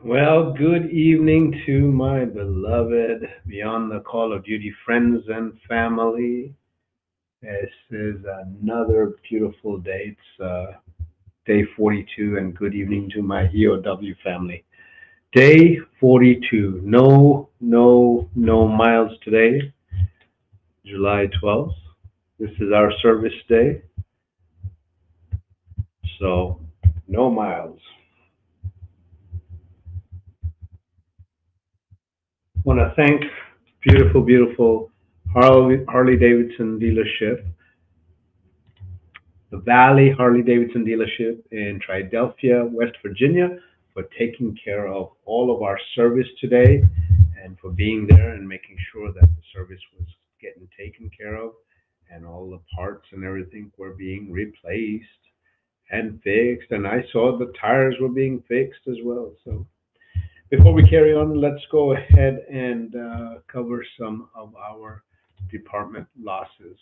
Well, good evening to my beloved Beyond the Call of Duty friends and family. This is another beautiful day. It's day 42, and good evening to my EOW family. Day 42. No miles today, July 12th. This is our service day, so no miles. Want to thank beautiful Harley Davidson dealership, the Valley Harley Davidson dealership in Philadelphia, West Virginia, for taking care of all of our service today and for being there and making sure that the service was getting taken care of and all the parts and everything were being replaced and fixed. And I saw the tires were being fixed as well. So before we carry on, let's go ahead and cover some of our department losses.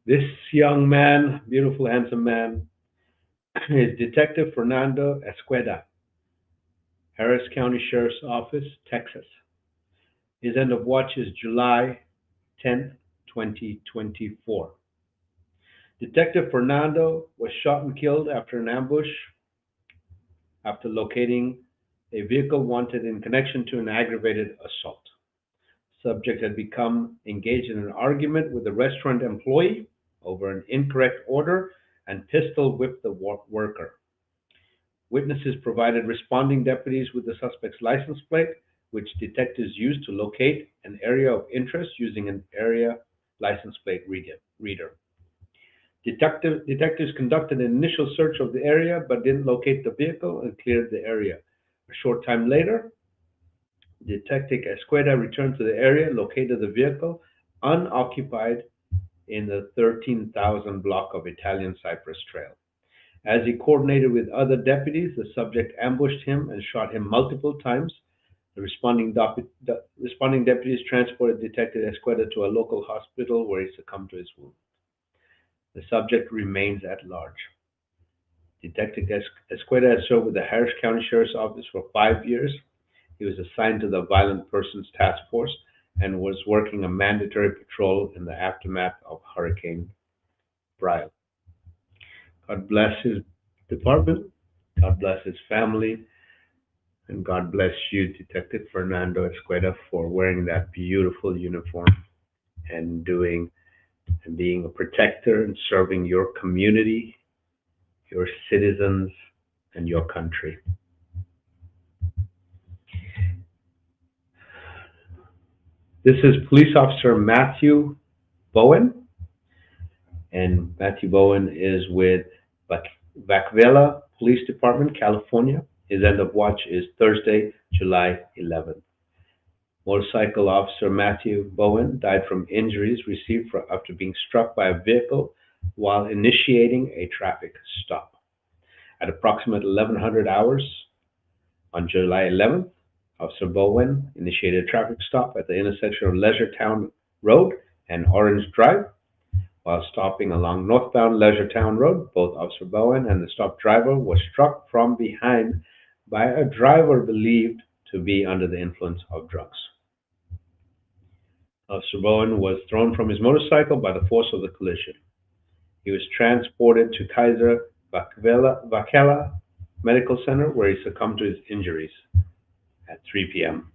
This young man, beautiful, handsome man, is Detective Fernando Esqueda, Harris County Sheriff's Office, Texas. His end of watch is July 10th, 2024. Detective Fernando was shot and killed after an ambush after locating a vehicle wanted in connection to an aggravated assault. Subject had become engaged in an argument with a restaurant employee over an incorrect order and pistol whipped the worker. Witnesses provided responding deputies with the suspect's license plate, which detectives used to locate an area of interest using an area license plate reader. Detectives conducted an initial search of the area but didn't locate the vehicle and cleared the area. A short time later, Detective Esqueda returned to the area, located the vehicle unoccupied in the 13,000 block of Italian Cypress Trail. As he coordinated with other deputies, the subject ambushed him and shot him multiple times. The responding deputies transported Detective Esqueda to a local hospital where he succumbed to his wound. The subject remains at large. Detective Esqueda has served with the Harris County Sheriff's Office for 5 years. He was assigned to the Violent Persons Task Force and was working a mandatory patrol in the aftermath of Hurricane Brian. God bless his department. God bless his family. And God bless you, Detective Fernando Esqueda, for wearing that beautiful uniform and doing and being a protector and serving your community, your citizens, and your country. This is Police Officer Matthew Bowen, and Matthew Bowen is with Vacvilla Police Department, California. His end of watch is Thursday, July 11th. Motorcycle Officer Matthew Bowen died from injuries received after being struck by a vehicle while initiating a traffic stop. At approximately 1100 hours on July 11th, Officer Bowen initiated a traffic stop at the intersection of Leisure Town Road and Orange Drive. While stopping along northbound Leisure Town Road, both Officer Bowen and the stop driver were struck from behind by a driver believed to be under the influence of drugs. Officer Bowen was thrown from his motorcycle by the force of the collision. He was transported to Kaiser Vakela Medical Center where he succumbed to his injuries at 3 p.m.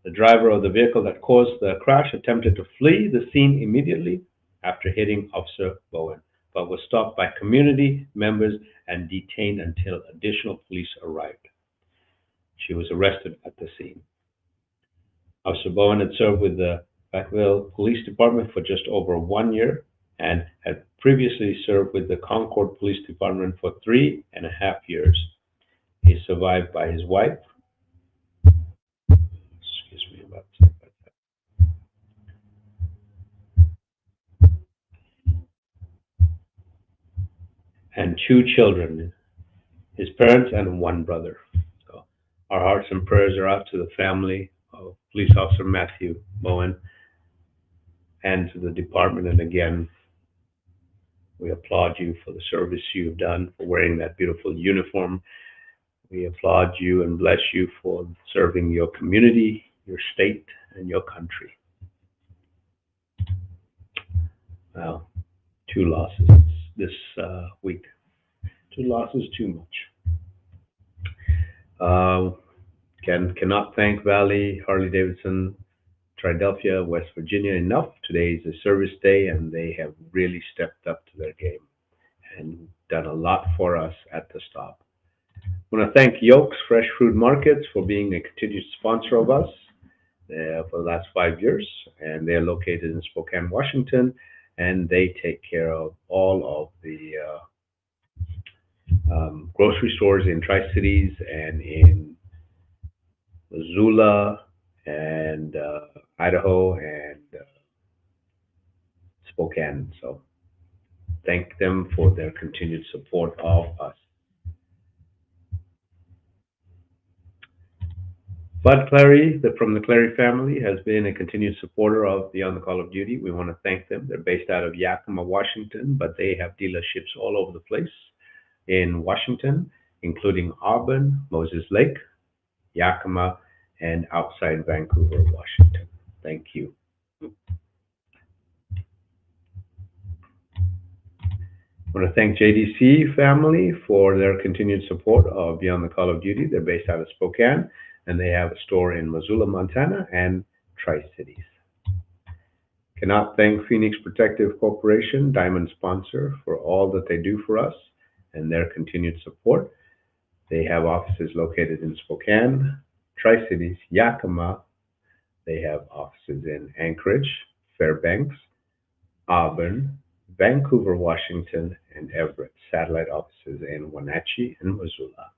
The driver of the vehicle that caused the crash attempted to flee the scene immediately after hitting Officer Bowen, but was stopped by community members and detained until additional police arrived. She was arrested at the scene. Officer Bowen had served with the Vacville Police Department for just over 1 year and had previously served with the Concord Police Department for 3.5 years. He is survived by his wife, excuse me about that, and two children, his parents and one brother. So our hearts and prayers are out to the family of Police Officer Matthew Bowen and to the department. And again, we applaud you for the service you've done, for wearing that beautiful uniform. We applaud you and bless you for serving your community, your state, and your country. Wow, two losses this week. Two losses too much. Uh, cannot thank Valley, Harley Davidson, Philadelphia, West Virginia enough. Today is a service day, and they have really stepped up to their game and done a lot for us at the stop. I want to thank Yolks Fresh Fruit Markets for being a continued sponsor of us for the last 5 years, and they're located in Spokane, Washington, and they take care of all of the grocery stores in Tri-Cities and in Missoula and Idaho and Spokane. So thank them for their continued support of us. Bud Clary from the Clary family has been a continued supporter of Beyond the Call of Duty. We want to thank them. They're based out of Yakima, Washington, but they have dealerships all over the place in Washington, including Auburn, Moses Lake, Yakima, and outside Vancouver, Washington. Thank you. I want to thank JDC family for their continued support of Beyond the Call of Duty. They're based out of Spokane, and they have a store in Missoula, Montana, and Tri-Cities. Cannot thank Phoenix Protective Corporation, Diamond sponsor, for all that they do for us and their continued support. They have offices located in Spokane, Tri-Cities, Yakima. They have offices in Anchorage, Fairbanks, Auburn, Vancouver, Washington, and Everett. Satellite offices in Wenatchee and Missoula.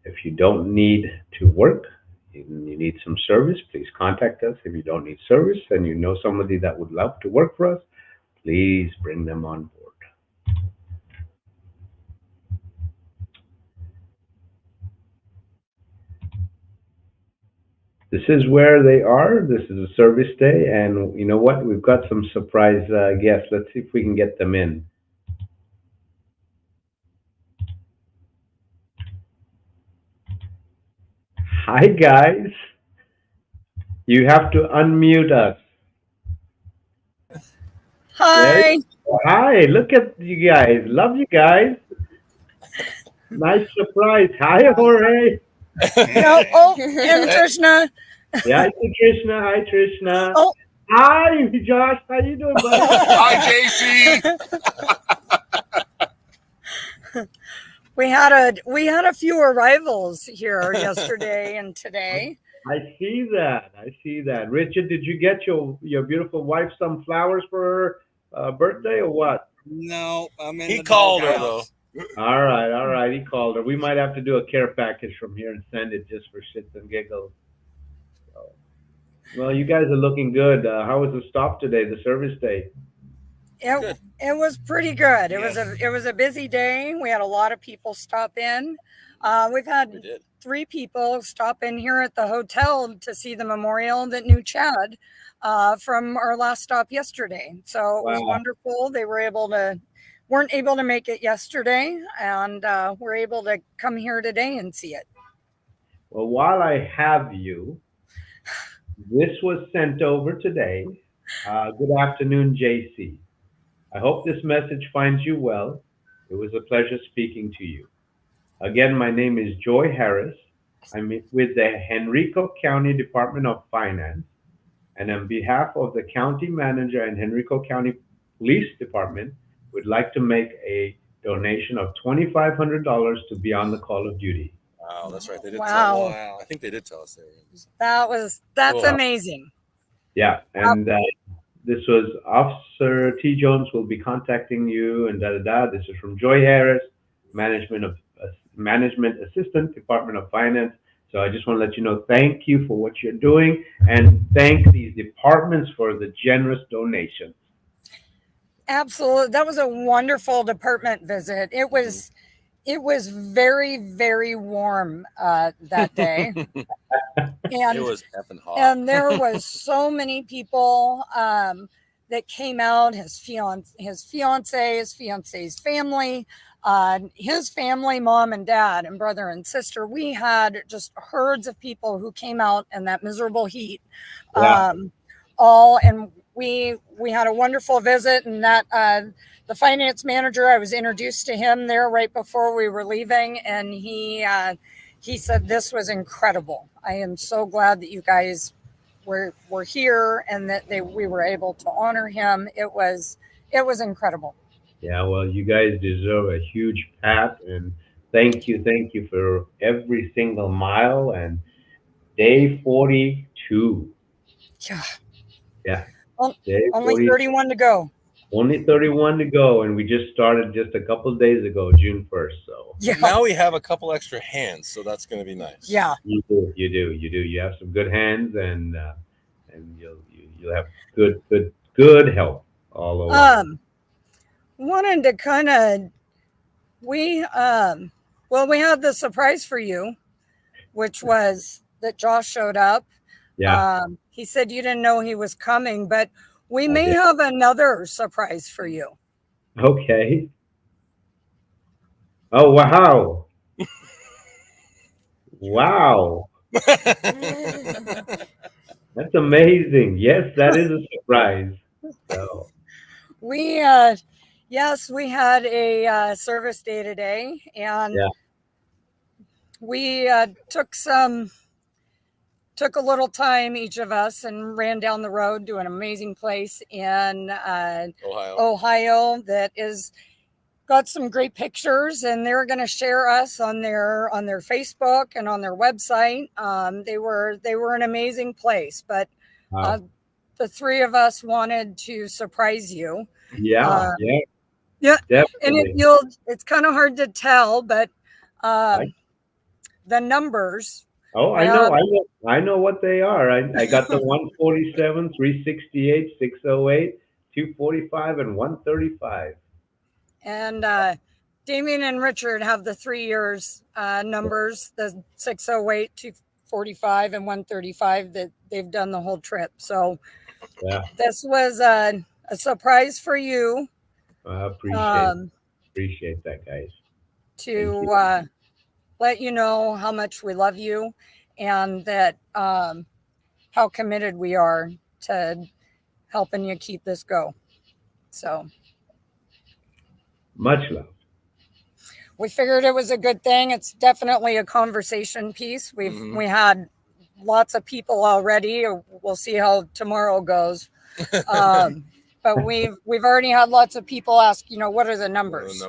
If you don't need to work and you need some service, please contact us. If you don't need service and you know somebody that would love to work for us, please bring them on board. This is where they are. This is a service day, and you know what? We've got some surprise guests. Let's see if we can get them in. Hi, guys. You have to unmute us. Hi. Hi, look at you guys. Love you guys. Nice surprise. Hi, Jorge. Oh, and Trishna. Yeah, hi, Trishna. Hi, Trishna. Oh. Hi, Josh. How you doing, buddy? Hi, JC. We had a few arrivals here yesterday and today. I see that. Richard, did you get your beautiful wife some flowers for her birthday or what? No, he called her though. All right. He called her. We might have to do a care package from here and send it just for shits and giggles. So, well, you guys are looking good. How was the stop today, the service day? It was pretty good. It was a busy day. We had a lot of people stop in. We've had 3 people stop in here at the hotel to see the memorial that knew Chad from our last stop yesterday. So it was wonderful. They weren't able to make it yesterday, and were able to come here today and see it. Well, while I have you, this was sent over today. Good afternoon, JC. I hope this message finds you well. It was a pleasure speaking to you. Again, my name is Joy Harris. I'm with the Henrico County Department of Finance, and on behalf of the county manager and Henrico County Police Department, would like to make a donation of $2,500 to Beyond the Call of Duty. Wow, that's right. They did wow. Tell us. I think they did tell us That's cool. Amazing. Yeah, and this was Officer T. Jones will be contacting you and This is from Joy Harris, Management Assistant, Department of Finance. So I just want to let you know, thank you for what you're doing, and thank these departments for the generous donations. Absolutely. That was a wonderful department visit. It was very, very warm that day. And it was effing hot. And there was so many people that came out, his fiance, his fiance's family, His family, mom and dad and brother and sister, we had just herds of people who came out in that miserable heat. Yeah. And we had a wonderful visit, and that the finance manager, I was introduced to him there right before we were leaving, and he said this was incredible. I am so glad that you guys were here and that we were able to honor him. It was incredible. Yeah, well, you guys deserve a huge pat, and thank you for every single mile. And day 42. Yeah. Yeah, Well, day only 40, 31 to go. only 31 to go, and we just started just a couple days ago, June 1st. So Yeah. Now we have a couple extra hands, so that's going to be nice. Yeah. you do. You have some good hands, and you'll have good help all over. Wanted to kind of we had the surprise for you, which was that Josh showed up. Yeah, He said you didn't know he was coming, but we I may did. have another surprise for you. Okay. Oh wow, wow. That's amazing. Yes, that is a surprise. So, We yes, we had a service day today, and yeah. we took a little time, each of us, and ran down the road to an amazing place in Ohio that is got some great pictures, and they're going to share us on their Facebook and on their website. They were an amazing place, but Wow. the three of us wanted to surprise you. Yeah, Yeah, definitely. and it's kind of hard to tell, but I, the numbers. oh, I know what they are. I got the 147, 368, 608, 245, and 135. And Damien and Richard have the 3 years numbers, the 608, 245, and 135 that they've done the whole trip. So Yeah, this was a surprise for you. I appreciate that, guys. To let you know how much we love you, and that how committed we are to helping you keep this go. So Much love. we figured it was a good thing. It's definitely a conversation piece. We had lots of people already. We'll see how tomorrow goes. But we've already had lots of people ask, what are the numbers?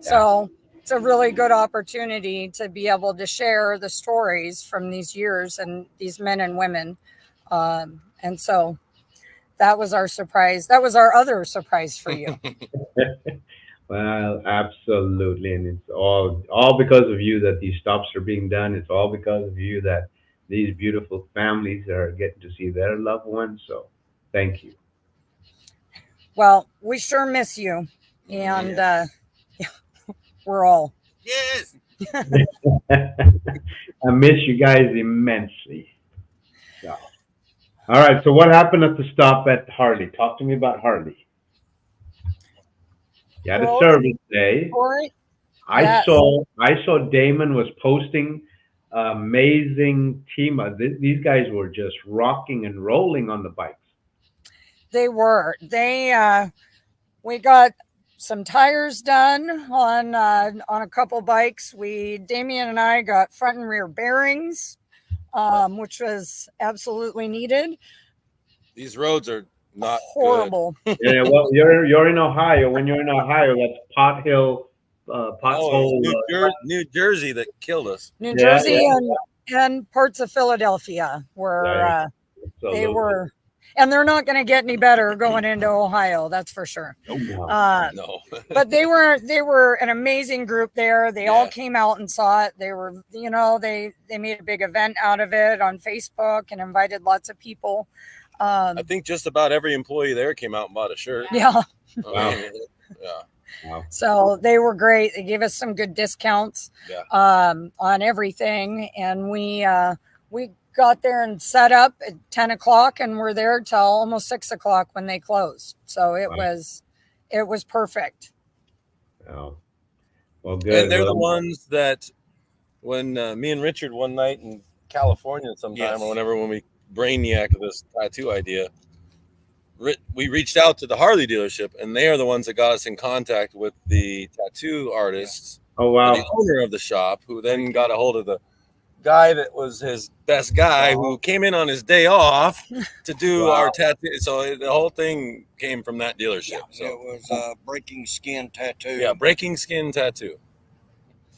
So it's a really good opportunity to be able to share the stories from these years and these men and women. And so that was our surprise. That was our other surprise for you. Well, absolutely, and it's all because of you that these stops are being done. It's all because of you that these beautiful families are getting to see their loved ones. So, thank you. Well, we sure miss you, and we're all. Yes. I miss you guys immensely. So, all right. So, what happened at the stop at Harley? Talk to me about Harley. You had a service day. Corey? I saw Damon was posting amazing team. These guys were just rocking and rolling on the bikes. They were. We got some tires done on a couple bikes. Damien and I got front and rear bearings, which was absolutely needed. These roads are not horrible. Yeah, well, you're in Ohio. When you're in Ohio, that's pothole. New Jersey that killed us. New Jersey and parts of Philadelphia were they were, and they're not going to get any better going into Ohio. That's for sure. No. But they were an amazing group there. They all came out and saw it. They were, they made a big event out of it on Facebook and invited lots of people. I think just about every employee there came out and bought a shirt. Yeah. Wow. Wow. So they were great. They gave us some good discounts on everything. And we got there and set up at 10 o'clock and we're there till almost 6 o'clock when they closed. So it was perfect. Oh. Well, good. And they're the Well, ones that when me and Richard one night in California sometime or whenever when we brainiac this tattoo idea, we reached out to the Harley dealership, and they are the ones that got us in contact with the tattoo artists oh or the wow. owner of the shop, who then got a hold of the guy that was his best guy, who came in on his day off to do our tattoo. So the whole thing came from that dealership. So it was Breaking Skin Tattoo. yeah, Breaking Skin Tattoo.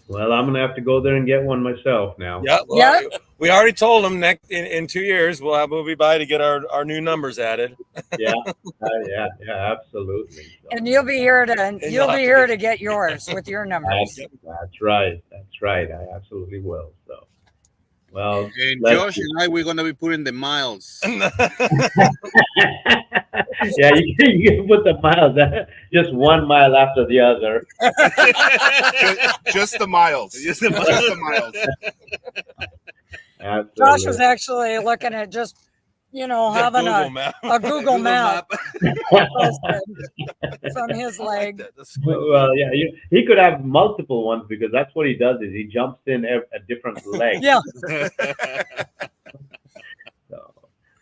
Well, I'm gonna have to go there and get one myself now. Yeah, well, we already told them next in 2 years we'll be by to get our new numbers added. Yeah, yeah, absolutely. So, And you'll be here to get yours with your numbers. that's right. That's right. I absolutely will. So, well, And Josh and I, we're going to be putting the miles. yeah, you can put the miles, just 1 mile after the other. Just the miles. Just the miles. Absolutely. Josh was actually looking at just, having a Google map from his leg. Well, yeah, he could have multiple ones because that's what he does is he jumps in a different leg. Yeah. So,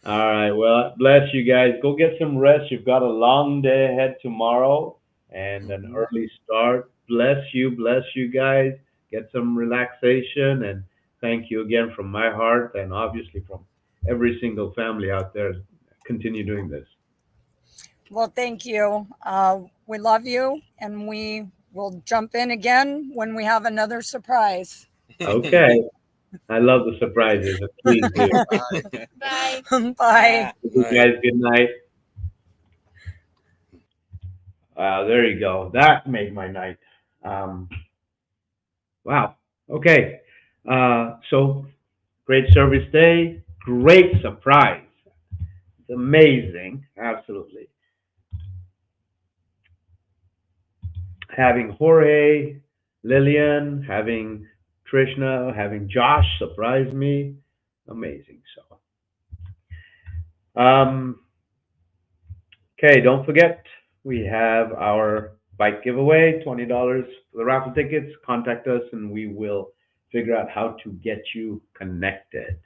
all right. Well, bless you guys. Go get some rest. You've got a long day ahead tomorrow and an early start. Bless you guys. Get some relaxation, and thank you again from my heart and obviously from every single family out there. Continue doing this. Well, thank you. We love you, and we will jump in again when we have another surprise. Okay. I love the surprises. Please do. Bye. Bye. You guys, good night. There you go. That made my night. Wow. Okay. So great service day. Great surprise. It's amazing. Absolutely. Having Jorge, Lillian, having Trishna, having Josh surprise me. Amazing. So, okay, don't forget, we have our bike giveaway, $20 for the raffle tickets. Contact us and we will figure out how to get you connected.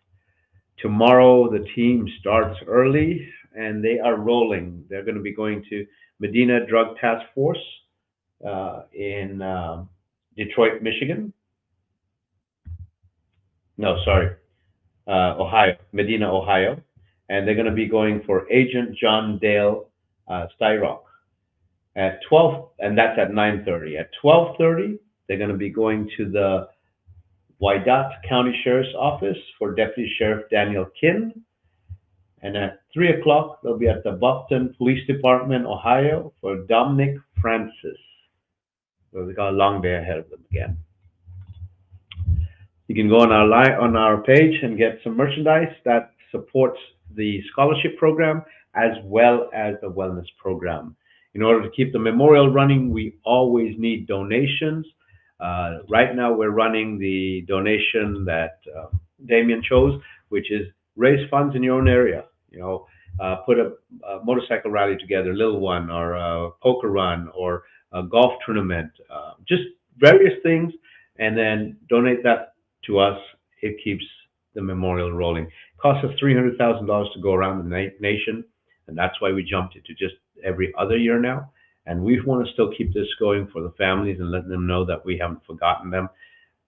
Tomorrow, the team starts early and they are rolling. They're going to be going to Medina Drug Task Force in Detroit, Michigan. No, sorry, Ohio, Medina, Ohio. And they're going to be going for Agent John Dale Styrock at 12, and that's at 9:30. At 12:30, they're going to be going to the Wyandotte County Sheriff's Office for Deputy Sheriff Daniel Kinn. And at 3 o'clock, they'll be at the Buffton Police Department, Ohio, for Dominic Francis. So they got a long day ahead of them again. You can go on our page and get some merchandise that supports the scholarship program as well as the wellness program. In order to keep the memorial running, we always need donations. Right now, we're running the donation that Damien chose, which is raise funds in your own area. Put a motorcycle rally together, a little one, or a poker run, or a golf tournament, just various things, and then donate that to us. It keeps the memorial rolling. It costs us $300,000 to go around the nation, and that's why we jumped it to just every other year now. And we want to still keep this going for the families and let them know that we haven't forgotten them.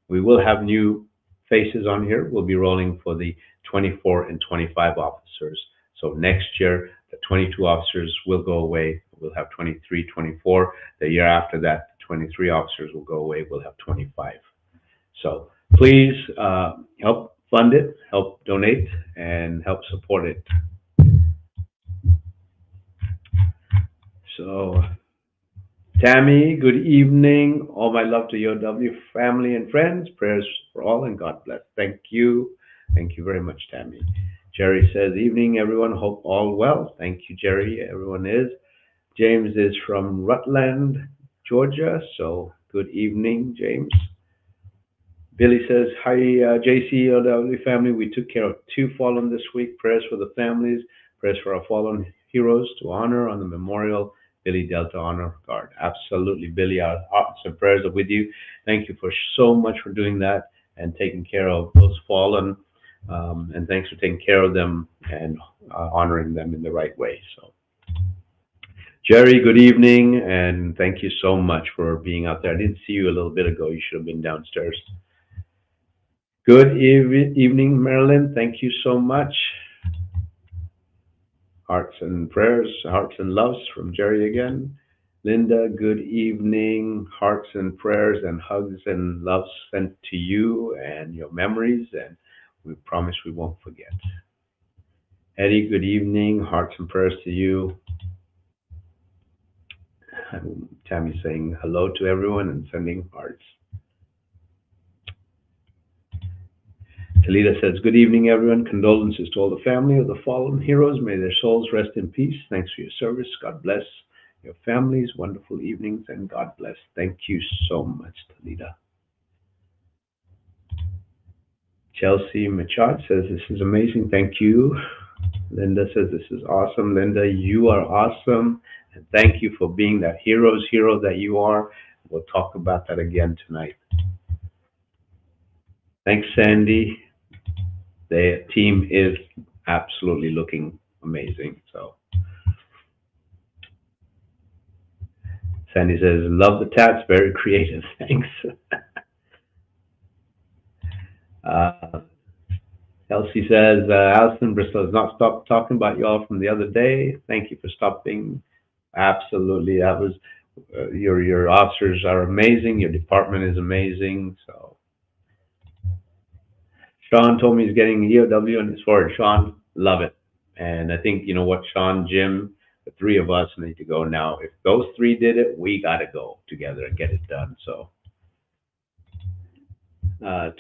We will have new faces on here. We'll be rolling for the 24 and 25 officers. So next year, the 22 officers will go away. We'll have 23, 24. The year after that, the 23 officers will go away. We'll have 25. So please help fund it, help donate, and help support it. So, Tammy, good evening. All my love to EOW family and friends. Prayers for all and God bless. Thank you. Thank you very much, Tammy. Jerry says, evening, everyone. Hope all well. Thank you, Jerry. Everyone is. James is from Rutland, Georgia. So, good evening, James. Billy says, hi, JC, EOW family. We took care of 2 fallen this week. Prayers for the families. Prayers for our fallen heroes to honor on the Memorial Billy Delta Honor Guard. Absolutely, Billy. Our hearts and prayers are with you. Thank you for so much for doing that and taking care of those fallen. And thanks for taking care of them and honoring them in the right way. So, Jerry, good evening, and thank you so much for being out there. I didn't see you a little bit ago. You should have been downstairs. Good evening, Marilyn. Thank you so much. Hearts and prayers, hearts and loves from Jerry again. Linda, good evening. Hearts and prayers and hugs and loves sent to you and your memories, and we promise we won't forget. Eddie, good evening. Hearts and prayers to you. Tammy saying hello to everyone and sending hearts. Talita says, good evening, everyone. Condolences to all the family of the fallen heroes. May their souls rest in peace. Thanks for your service. God bless your families. Wonderful evenings, and God bless. Thank you so much, Talita. Chelsea Machad says, this is amazing. Thank you. Linda says, this is awesome. Linda, you are awesome. And thank you for being that hero's hero that you are. We'll talk about that again tonight. Thanks, Sandy. The team is absolutely looking amazing. So Sandy says, love the tats, very creative. Thanks. Elsie says, Alison Bristol has not stopped talking about y'all from the other day. Thank you for stopping. Absolutely. That was your officers are amazing. Your department is amazing. So Sean told me he's getting EOW on his forward. Sean, love it. And I think, you know what, Sean, Jim, the three of us need to go now. If those three did it, we got to go together and get it done. So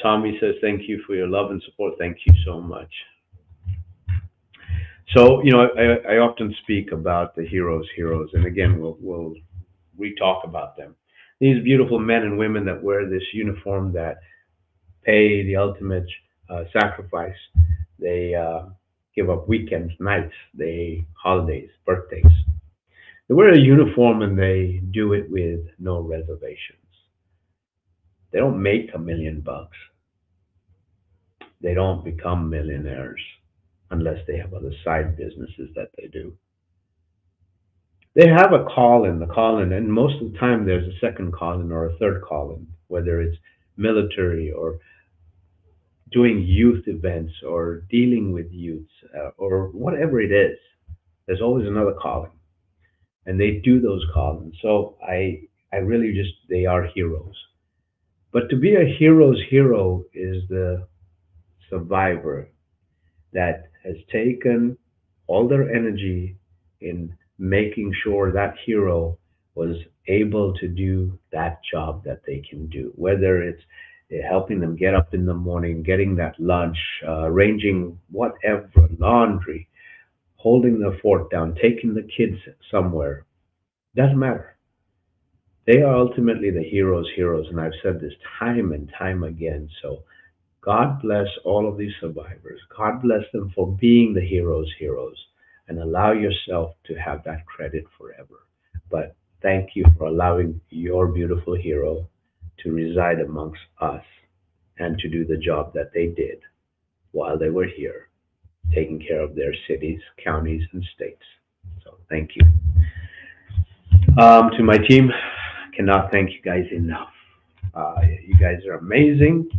Tommy says, thank you for your love and support. Thank you so much. So, you know, I often speak about the heroes, and again, we'll re-talk about them. These beautiful men and women that wear this uniform, that pay the ultimate sacrifice. They give up weekends, nights, holidays, birthdays. They wear a uniform and they do it with no reservations. They don't make $1 million. They don't become millionaires unless they have other side businesses that they do. They have a calling, and most of the time there's a second calling or a third calling, whether it's military or doing youth events or dealing with youths or whatever it is. There's always another calling, and they do those callings. So I really just, they are heroes. But to be a hero's hero is the survivor that has taken all their energy in making sure that hero was able to do that job that they can do, whether it's helping them get up in the morning, getting that lunch, arranging whatever, laundry, holding the fort down, taking the kids somewhere. Doesn't matter. They are ultimately the heroes, and I've said this time and time again. So God bless all of these survivors. God bless them for being the heroes, and allow yourself to have that credit forever. But thank you for allowing your beautiful hero to reside amongst us and to do the job that they did while they were here, taking care of their cities, counties, and states. So thank you. To my team, I cannot thank you guys enough. You guys are amazing.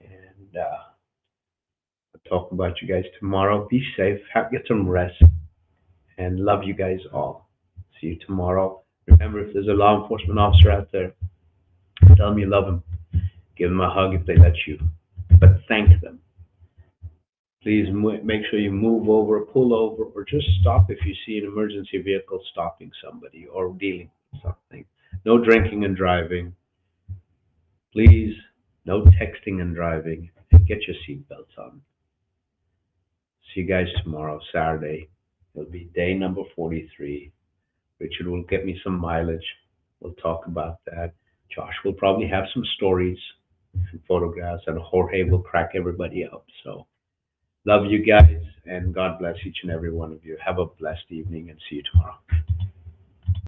And I'll talk about you guys tomorrow. Be safe. Get some rest. And love you guys all. See you tomorrow. Remember, if there's a law enforcement officer out there, tell them you love them. Give them a hug if they let you. But thank them. Please make sure you move over, pull over, or just stop if you see an emergency vehicle stopping somebody or dealing with something. No drinking and driving. Please, no texting and driving. And get your seatbelts on. See you guys tomorrow, Saturday. It'll be day number 43. Richard will get me some mileage. We'll talk about that. Josh will probably have some stories and photographs, and Jorge will crack everybody up. So love you guys, and God bless each and every one of you. Have a blessed evening, and see you tomorrow.